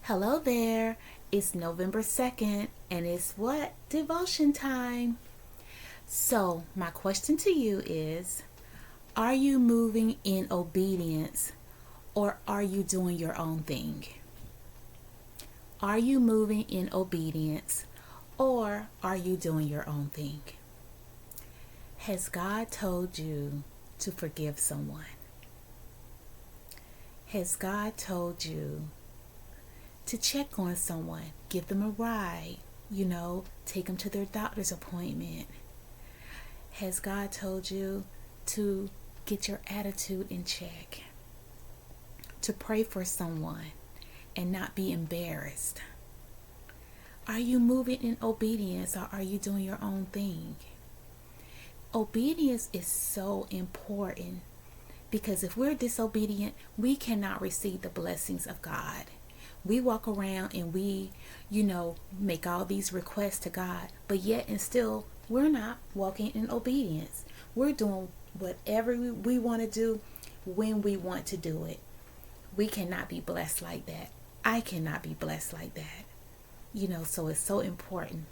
Hello there. It's November 2nd and it's what? Devotion time. So, my question to you is, are you moving in obedience or are you doing your own thing? Are you moving in obedience or are you doing your own thing? Has God told you to forgive someone? Has God told you to check on someone, give them a ride, take them to their doctor's appointment? Has God told you to get your attitude in check, to pray for someone and not be embarrassed? Are you moving in obedience or are you doing your own thing? Obedience is so important because if we're disobedient, we cannot receive the blessings of God. We walk around and we, make all these requests to God, but yet and still we're not walking in obedience. We're doing whatever we want to do when we want to do it. We cannot be blessed like that. I cannot be blessed like that. So it's so important.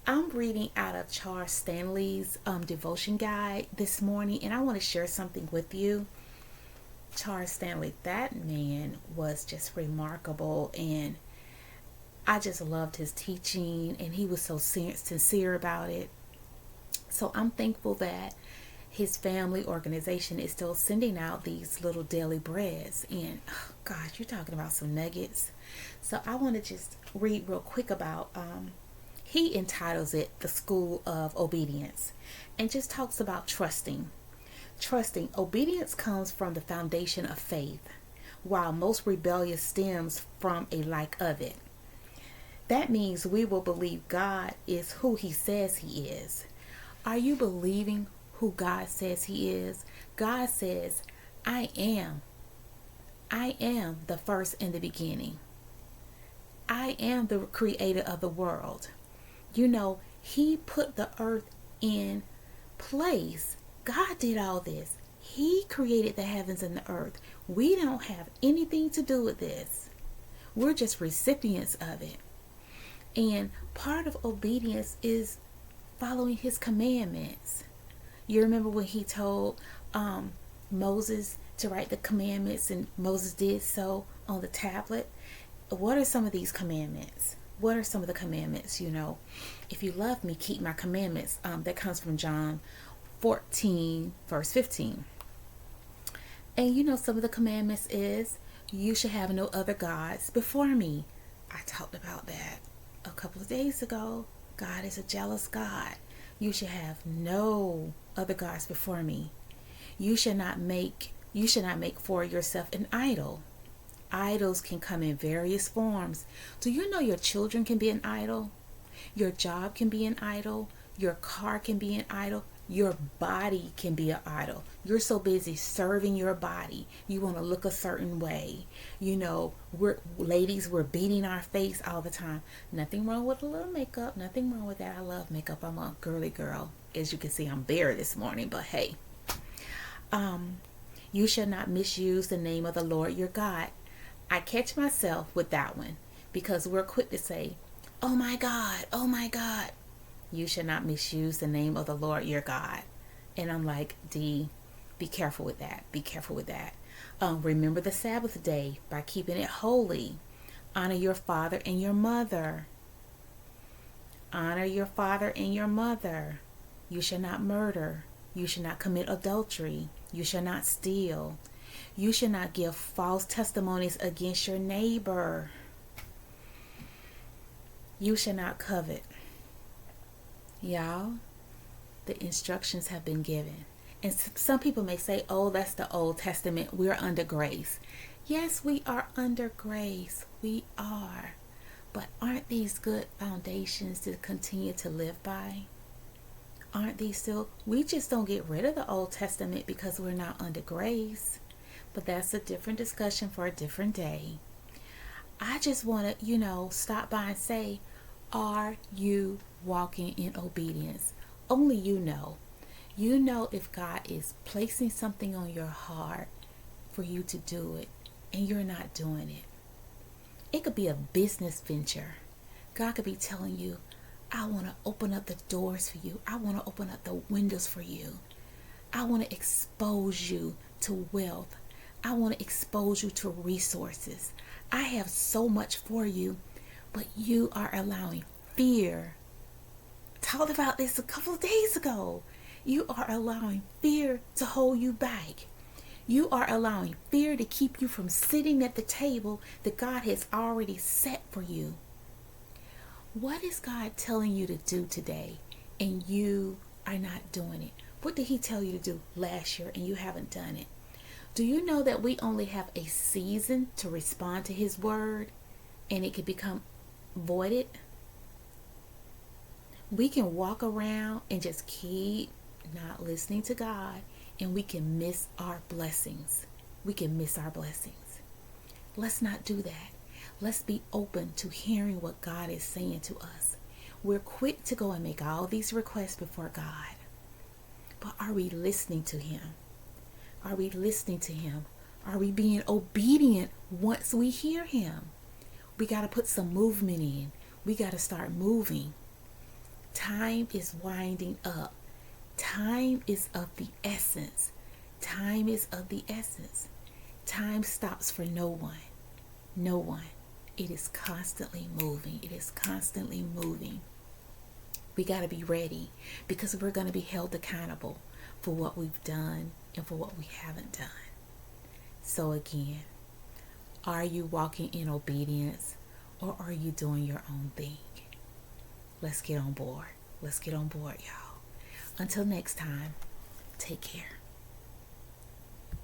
I'm reading out of Charles Stanley's devotion guide this morning, and I want to share something with you. Charles Stanley, that man was just remarkable, and I just loved his teaching, and he was so sincere about it. So I'm thankful that his family organization is still sending out these little daily breads, and oh gosh, you're talking about some nuggets. So I want to just read real quick about he entitles it The School of Obedience and just talks about trusting. Obedience comes from the foundation of faith, while most rebellion stems from a lack of it. That means we will believe God is who he says he is. Are you believing who God says he is? God says, I am. I am the first and the beginning. I am the creator of the world. He put the earth in place. God did all this. He created the heavens and the earth. We don't have anything to do with this. We're just recipients of it. And part of obedience is following his commandments. You remember when he told Moses to write the commandments, and Moses did so on the tablet? What are some of these commandments? What are some of the commandments? If you love me, keep my commandments. That comes from John 14, verse 15. And some of the commandments is, you should have no other gods before me. I talked about that a couple of days ago. God is a jealous God. You should have no other gods before me. You should not make for yourself an idol. Idols can come in various forms. Do you know your children can be an idol? Your job can be an idol. Your car can be an idol. Your body can be an idol. You're so busy serving your body. You want to look a certain way. We're beating our face all the time. Nothing wrong with a little makeup. Nothing wrong with that. I love makeup. I'm a girly girl. As you can see, I'm bare this morning, but hey. You shall not misuse the name of the Lord your God. I catch myself with that one because we're quick to say, oh my God, oh my God. You should not misuse the name of the Lord your God. And I'm like, D, be careful with that. Be careful with that. Remember the Sabbath day by keeping it holy. Honor your father and your mother. Honor your father and your mother. You shall not murder. You shall not commit adultery. You shall not steal. You shall not give false testimonies against your neighbor. You shall not covet. Y'all, the instructions have been given. And some people may say, oh, that's the Old Testament. We're under grace. Yes, we are under grace. We are. But aren't these good foundations to continue to live by? Aren't these still? We just don't get rid of the Old Testament because we're not under grace. But that's a different discussion for a different day. I just want to, stop by and say, are you walking in obedience? Only you know. You know if God is placing something on your heart for you to do it and you're not doing it. It could be a business venture. God could be telling you, I want to open up the doors for you. I want to open up the windows for you. I want to expose you to wealth. I want to expose you to resources. I have so much for you, but you are allowing fear. Talked about this a couple of days ago. You are allowing fear to hold you back. You are allowing fear to keep you from sitting at the table that God has already set for you. What is God telling you to do today and you are not doing it? What did he tell you to do last year and you haven't done it? Do you know that we only have a season to respond to his word and it can become voided? We can walk around and just keep not listening to God, and we can miss our blessings. We can miss our blessings. Let's not do that. Let's be open to hearing what God is saying to us. We're quick to go and make all these requests before God. But are we listening to him? Are we listening to him? Are we being obedient once we hear him? We got to put some movement in. We got to start moving. Time is winding up. Time is of the essence. Time is of the essence. Time stops for no one. No one. It is constantly moving. It is constantly moving. We got to be ready because we're going to be held accountable for what we've done and for what we haven't done. So again, are you walking in obedience or are you doing your own thing? Let's get on board. Let's get on board, y'all. Until next time, take care.